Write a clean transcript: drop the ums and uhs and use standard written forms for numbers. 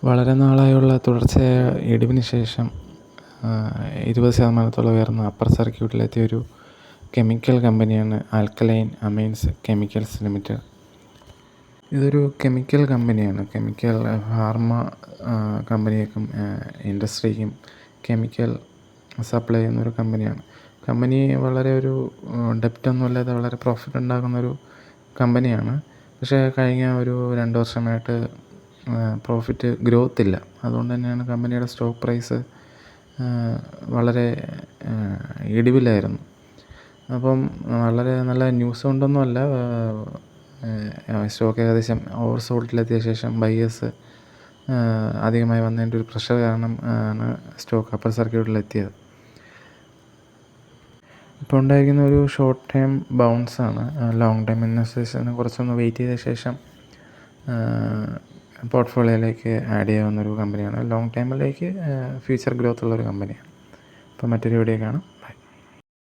വളരെ നാളായുള്ള തുടർച്ചയായ ഇടിവിന് ശേഷം 20% ഉയർന്ന അപ്പർ സർക്യൂട്ടിലെത്തിയ ഒരു കെമിക്കൽ കമ്പനിയാണ് ആൽക്കലൈൻ അമൈൻസ് കെമിക്കൽസ് ലിമിറ്റഡ്. ഇതൊരു കെമിക്കൽ കമ്പനിയാണ്. കെമിക്കൽ ഫാർമ കമ്പനിക്കും ഇൻഡസ്ട്രിക്കും കെമിക്കൽ സപ്ലൈ ചെയ്യുന്നൊരു കമ്പനിയാണ്. കമ്പനി വളരെ ഒരു ഡെപ്റ്റൊന്നുമില്ലാതെ വളരെ പ്രോഫിറ്റ് ഉണ്ടാക്കുന്നൊരു കമ്പനിയാണ്. പക്ഷേ കഴിഞ്ഞ ഒരു 2 വർഷമായിട്ട് പ്രോഫിറ്റ് ഗ്രോത്ത് ഇല്ല. അതുകൊണ്ട് തന്നെയാണ് കമ്പനിയുടെ സ്റ്റോക്ക് പ്രൈസ് വളരെ ഇടിവിലായിരുന്നു. അപ്പം വളരെ നല്ല ന്യൂസ് കൊണ്ടൊന്നുമല്ല, സ്റ്റോക്ക് ഏകദേശം ഓവർ സോൾഡിലെത്തിയ ശേഷം ബയേഴ്സ് അധികമായി വന്നതിൻ്റെ ഒരു പ്രഷർ കാരണം ആണ് സ്റ്റോക്ക് അപ്പർ സർക്യൂട്ടിലെത്തിയത്. ഇപ്പോൾ ഉണ്ടായിരിക്കുന്ന ഒരു ഷോർട്ട് ടൈം ബൗൺസാണ്. ലോങ് ടൈം ഇൻവെസ്റ്റേഴ്സിന് കുറച്ചൊന്ന് വെയിറ്റ് ചെയ്ത ശേഷം പോർട്ട്ഫോളിയോയിലേക്ക് ആഡ് ചെയ്യാവുന്നൊരു കമ്പനിയാണ്. ലോങ് ടൈമിലേക്ക് ഫ്യൂച്ചർ ഗ്രോത്ത് ഉള്ളൊരു കമ്പനിയാണ്. അപ്പോൾ മറ്റൊരു വീഡിയോ കാണാം. ബൈ.